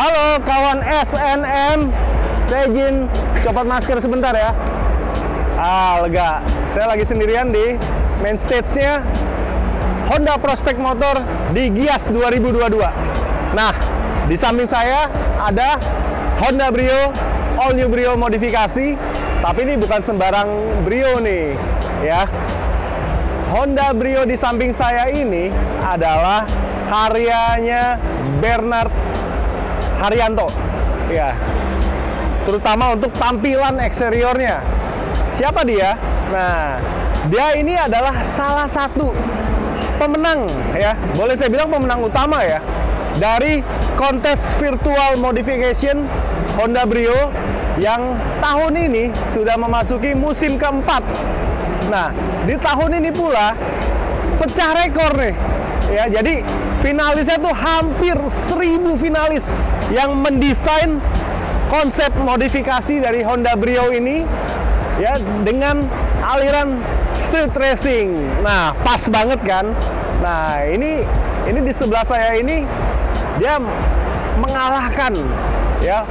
Halo kawan SNM, saya izin copot masker sebentar ya. Lega, saya lagi sendirian di main stage-nya Honda Prospect Motor di Gias 2022. Nah, di samping saya ada Honda Brio, all new Brio modifikasi, tapi ini bukan sembarang Brio nih, ya. Honda Brio di samping saya ini adalah karyanya Bernard Haryanto, ya, terutama untuk tampilan eksteriornya. Siapa dia? Nah, dia ini adalah salah satu pemenang, ya, boleh saya bilang pemenang utama ya, dari kontes virtual modification Honda Brio yang tahun ini sudah memasuki musim keempat. Nah, di tahun ini pula pecah rekor nih, ya, jadi finalisnya tuh hampir 1000 finalis yang mendesain konsep modifikasi dari Honda Brio ini, ya, dengan aliran street racing. Nah, pas banget kan? Nah, ini di sebelah saya ini dia mengalahkan, ya,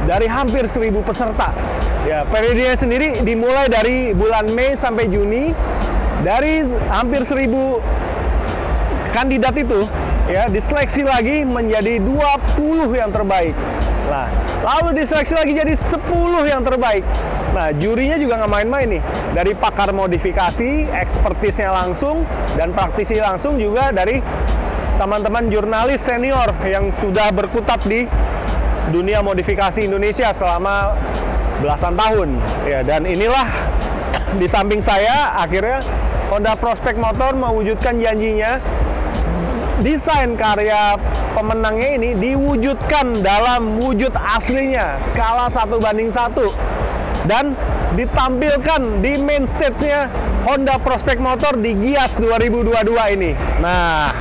dari hampir 1000 peserta. Ya, periodenya sendiri dimulai dari bulan Mei sampai Juni. Dari hampir 1000 kandidat itu, ya, diseleksi lagi menjadi 20 yang terbaik. Nah, lalu diseleksi lagi jadi 10 yang terbaik. Nah, jurinya juga nggak main-main nih. Dari pakar modifikasi, ekspertisnya langsung, dan praktisi langsung juga dari teman-teman jurnalis senior yang sudah berkutat di dunia modifikasi Indonesia selama belasan tahun. Ya, dan inilah di samping saya akhirnya Honda Prospect Motor mewujudkan janjinya. Desain karya pemenangnya ini diwujudkan dalam wujud aslinya, skala 1:1, dan ditampilkan di main stage-nya Honda Prospect Motor di Gias 2022 ini. Nah,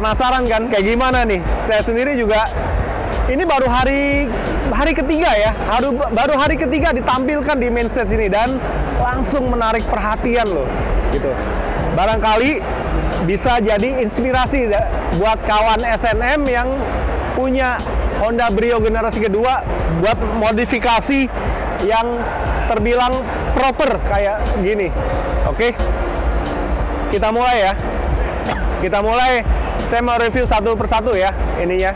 penasaran kan kayak gimana nih? Saya sendiri juga ini baru hari ketiga ya, baru hari ketiga ditampilkan di main stage ini dan langsung menarik perhatian loh, gitu. Barangkali bisa jadi inspirasi buat kawan SNM yang punya Honda Brio generasi kedua buat modifikasi yang terbilang proper kayak gini. Oke, kita mulai ya. Kita mulai. Saya mau review satu persatu ya ininya.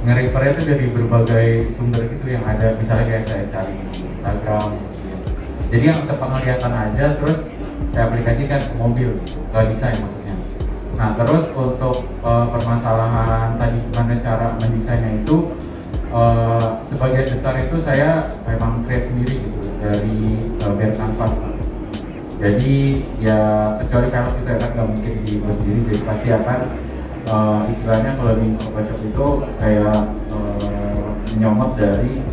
Nge-refernya itu dari berbagai sumber gitu yang ada, misalnya kayak saya cari Instagram. Jadi yang sepenglihatan aja, terus saya aplikasikan ke mobil, ke desain maksudnya. Nah, terus untuk permasalahan tadi gimana cara mendesainnya itu, sebagian besar itu saya memang create sendiri gitu dari bare canvas. Jadi ya kecuali velg itu ya kan nggak mungkin dibuat sendiri, jadi pasti akan istilahnya kalau di Photoshop itu kayak menyomot dari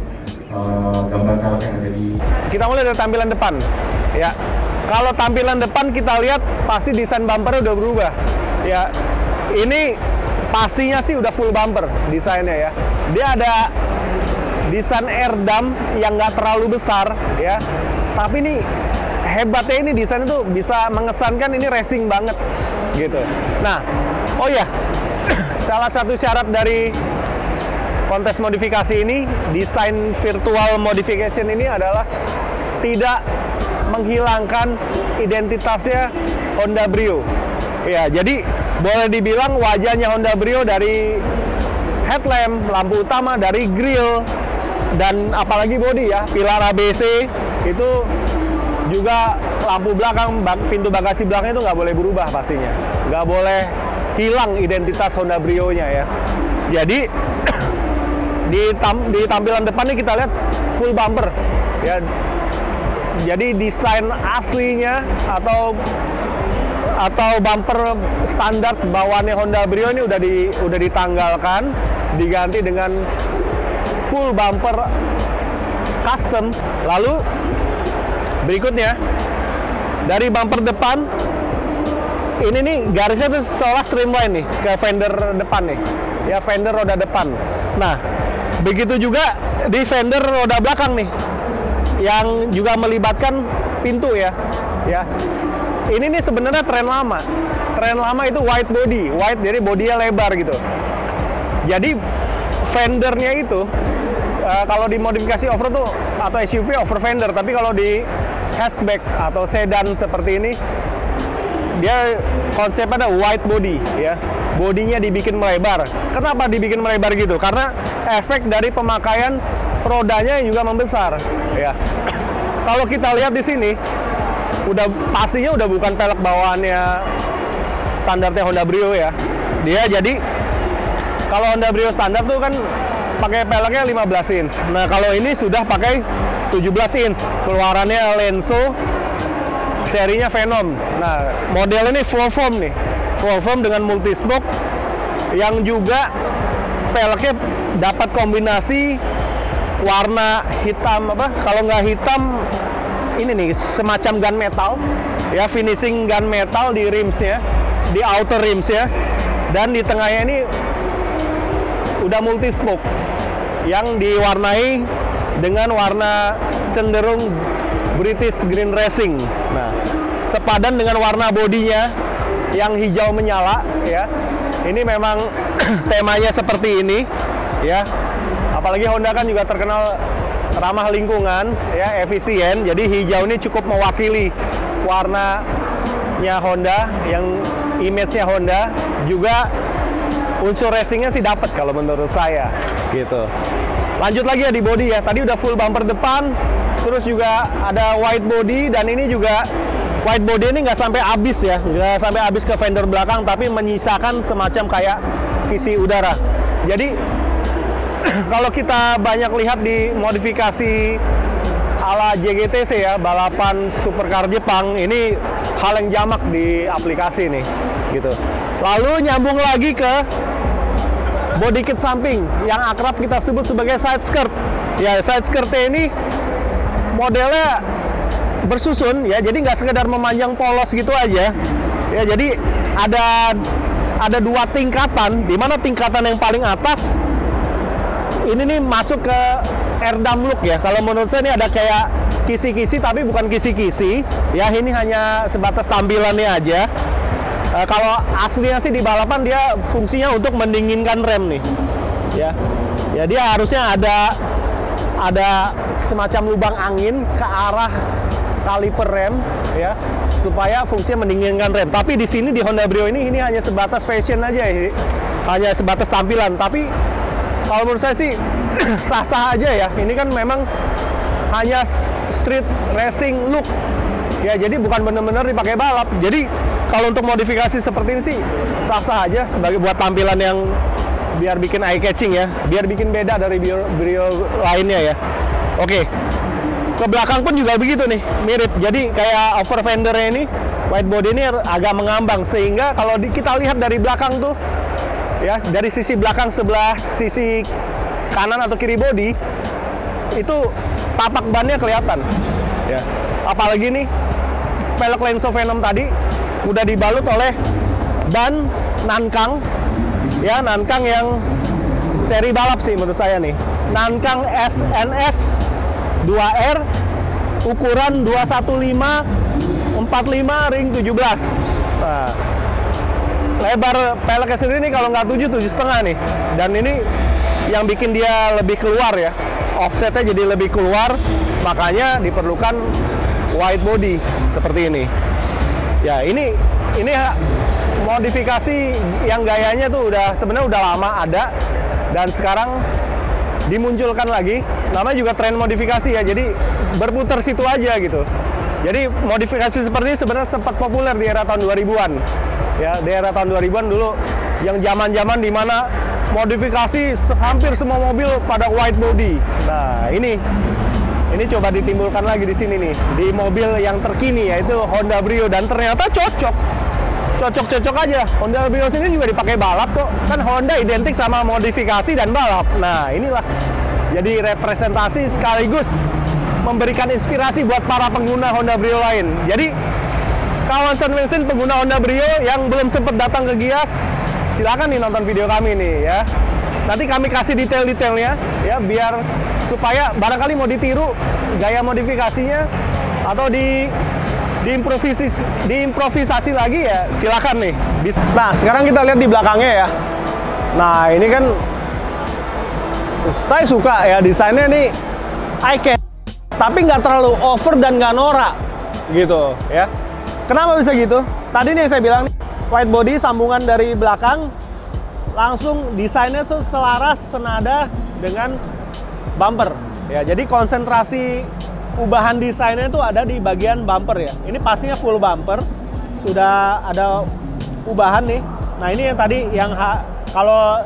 gambar velg yang ada di. Kita mulai dari tampilan depan, ya. Kalau tampilan depan kita lihat pasti desain bumpernya udah berubah, ya. Ini pastinya sih udah full bumper desainnya ya. Dia ada desain air dam yang nggak terlalu besar, ya. Tapi ini hebatnya ini desain itu bisa mengesankan ini racing banget, gitu. Nah, oh ya, salah satu syarat dari kontes modifikasi ini, desain virtual modification ini adalah tidak menghilangkan identitasnya Honda Brio. Ya, jadi boleh dibilang wajahnya Honda Brio dari headlamp, lampu utama, dari grill, dan apalagi bodi ya, pilar ABC itu juga, lampu belakang, pintu bagasi belakang itu nggak boleh berubah pastinya, nggak boleh hilang identitas Honda Brio-nya ya. Jadi di tampilan depan ini kita lihat full bumper ya. Jadi desain aslinya atau bumper standar bawaannya Honda Brio ini udah ditanggalkan, diganti dengan full bumper custom. Lalu berikutnya dari bumper depan ini nih garisnya tuh seolah streamline nih ke fender depan nih, ya fender roda depan. Nah, begitu juga di fender roda belakang nih, yang juga melibatkan pintu ya. Ini nih sebenarnya tren lama. Tren lama itu wide body, wide jadi bodinya lebar gitu. Jadi fendernya itu kalau di modifikasi off-road tuh atau SUV over fender, tapi kalau di hatchback atau sedan seperti ini dia konsepnya ada wide body ya. Bodinya dibikin melebar. Kenapa dibikin melebar gitu? Karena efek dari pemakaian rodanya juga membesar ya. Kalau kita lihat di sini pastinya udah bukan pelek bawaannya standarnya Honda Brio ya. Dia jadi kalau Honda Brio standar tuh kan pakai peleknya 15 inch. Nah, kalau ini sudah pakai 17 inch. Keluarannya Lenso, serinya Venom. Nah, model ini full foam nih. Full foam dengan multi spoke yang juga peleknya dapat kombinasi warna hitam kalau nggak hitam ini nih semacam gunmetal ya, finishing gunmetal di rimsnya, di outer rimsnya, dan di tengahnya ini udah multi smoke yang diwarnai dengan warna cenderung British Green Racing. Nah, sepadan dengan warna bodinya yang hijau menyala ya. Ini memang temanya seperti ini ya. Apalagi Honda kan juga terkenal ramah lingkungan ya, efisien. Jadi hijau ini cukup mewakili warnanya Honda, yang image-nya Honda. Juga unsur racingnya sih dapat kalau menurut saya gitu. Lanjut lagi ya di body ya. Tadi udah full bumper depan, terus juga ada wide body, dan ini juga wide body ini nggak sampai habis ya, nggak sampai habis ke fender belakang, tapi menyisakan semacam kayak kisi udara. Jadi kalau kita banyak lihat di modifikasi ala JGTC ya, balapan supercar Jepang, ini hal yang jamak di aplikasi nih gitu. Lalu nyambung lagi ke body kit samping yang akrab kita sebut sebagai side skirt. Ya, side skirtnya ini modelnya bersusun ya, jadi nggak sekedar memanjang polos gitu aja ya. Jadi ada dua tingkatan, di mana tingkatan yang paling atas ini nih masuk ke airdam look ya. Kalau menurut saya ini ada kayak kisi-kisi, tapi bukan kisi-kisi ya, ini hanya sebatas tampilannya aja. Kalau aslinya sih di balapan dia fungsinya untuk mendinginkan rem nih ya. Ya, dia harusnya ada semacam lubang angin ke arah kaliper rem ya, supaya fungsinya mendinginkan rem. Tapi di sini di Honda Brio ini hanya sebatas fashion aja ya, hanya sebatas tampilan. Tapi kalau menurut saya sih sah-sah aja ya. Ini kan memang hanya street racing look ya, jadi bukan benar-benar dipakai balap. Jadi kalau untuk modifikasi seperti ini sih sah-sah aja sebagai buat tampilan yang biar bikin eye catching ya, biar bikin beda dari Brio lainnya ya. Oke. Ke belakang pun juga begitu nih, mirip. Jadi kayak over fendernya ini, wide body ini agak mengambang, sehingga kalau kita lihat dari belakang tuh ya, dari sisi belakang sebelah sisi kanan atau kiri body itu tapak bannya kelihatan ya. Apalagi nih pelek Lenso Venom tadi udah dibalut oleh ban Nankang ya, Nankang yang seri balap sih menurut saya nih, Nankang SNS 2R ukuran 215/45 ring 17. Nah, lebar peleknya sendiri nih kalau nggak 7,5 nih, dan ini yang bikin dia lebih keluar ya, offsetnya jadi lebih keluar, makanya diperlukan wide body seperti ini ya. Ini modifikasi yang gayanya tuh sebenarnya udah lama ada, dan sekarang dimunculkan lagi. Namanya juga tren modifikasi ya, jadi berputar situ aja gitu. Jadi modifikasi seperti ini sebenarnya sempat populer di era tahun 2000-an ya, di era tahun 2000-an dulu, yang zaman-zaman dimana modifikasi hampir semua mobil pada wide body. Nah, ini coba ditimbulkan lagi di sini nih, di mobil yang terkini yaitu Honda Brio, dan ternyata cocok cocok-cocok aja. Honda Brio ini juga dipakai balap kok. Kan Honda identik sama modifikasi dan balap. Nah, inilah jadi representasi sekaligus memberikan inspirasi buat para pengguna Honda Brio lain. Jadi kawan Sunmesin pengguna Honda Brio yang belum sempat datang ke Gias, silakan nih nonton video kami nih ya. Nanti kami kasih detail-detailnya ya, biar supaya barangkali mau ditiru gaya modifikasinya atau diimprovisasi lagi ya, silakan nih. Nah, sekarang kita lihat di belakangnya ya. Nah, ini kan saya suka ya desainnya nih eye-catching, tapi nggak terlalu over dan nggak norak gitu ya. Kenapa bisa gitu? Tadi nih saya bilang nih, white body sambungan dari belakang langsung desainnya selaras senada dengan bumper ya. Jadi konsentrasi ubahan desainnya itu ada di bagian bumper ya. Ini pastinya full bumper, sudah ada ubahan nih. Nah, ini yang tadi yang kalau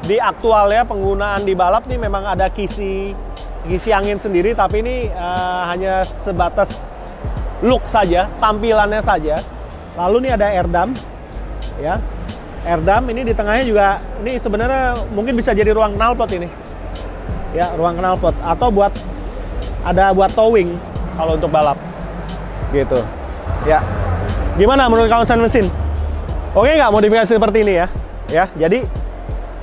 di aktual ya penggunaan di balap nih memang ada kisi angin sendiri, tapi ini hanya sebatas look saja, tampilannya saja. Lalu nih ada airdam ya. Airdam ini di tengahnya juga, ini sebenarnya mungkin bisa jadi ruang knalpot ini. Ya, ruang knalpot atau buat towing kalau untuk balap. Gitu. Ya. Gimana menurut kawan Sunmesin? Oke nggak modifikasi seperti ini ya? Ya, jadi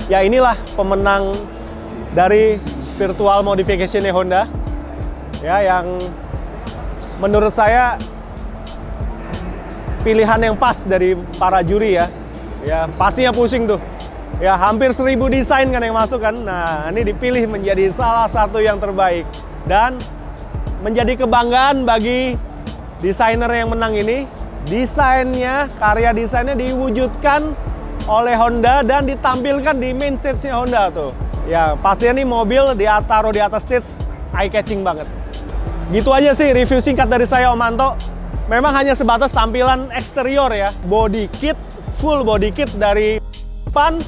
ya inilah pemenang dari virtual modification Honda. Ya, yang menurut saya pilihan yang pas dari para juri ya. Ya, pastinya pusing tuh. Ya, hampir 1000 desain kan yang masuk kan. Nah, ini dipilih menjadi salah satu yang terbaik. Dan menjadi kebanggaan bagi desainer yang menang ini. Desainnya, karya desainnya diwujudkan oleh Honda dan ditampilkan di main stage-nya Honda tuh. Ya, pastinya nih mobil taruh di atas stage eye-catching banget. Gitu aja sih review singkat dari saya, Om Anto. Memang hanya sebatas tampilan eksterior ya. Body kit, full body kit dari depan,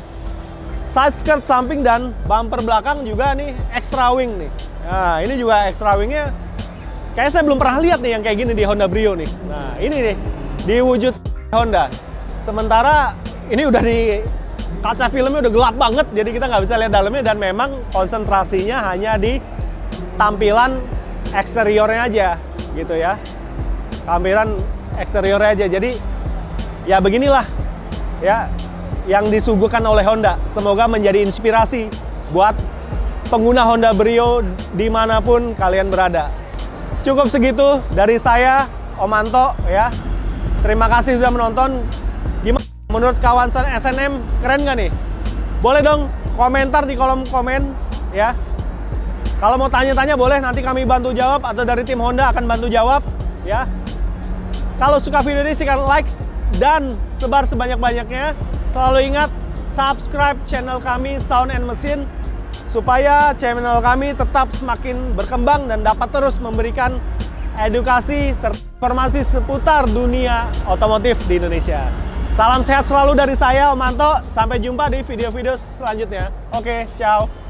side skirt samping, dan bumper belakang juga nih extra wing nih. Nah, ini juga extra wingnya kayaknya saya belum pernah lihat nih yang kayak gini di Honda Brio nih. Nah, ini nih diwujud Honda. Sementara ini udah di kaca filmnya udah gelap banget, jadi kita nggak bisa lihat dalamnya, dan memang konsentrasinya hanya di tampilan eksteriornya aja gitu ya. Tampilan eksteriornya aja. Jadi ya beginilah ya yang disuguhkan oleh Honda. Semoga menjadi inspirasi buat pengguna Honda Brio dimanapun kalian berada. Cukup segitu dari saya, Om Anto ya. Terima kasih sudah menonton. Gimana menurut kawan SNM, keren nggak nih? Boleh dong komentar di kolom komen ya. Kalau mau tanya-tanya boleh, nanti kami bantu jawab atau dari tim Honda akan bantu jawab ya. Kalau suka video ini silahkan like dan sebar sebanyak-banyaknya. Selalu ingat subscribe channel kami Sound and Machine supaya channel kami tetap semakin berkembang dan dapat terus memberikan edukasi serta informasi seputar dunia otomotif di Indonesia. Salam sehat selalu dari saya, Om Anto. Sampai jumpa di video-video selanjutnya. Oke, ciao.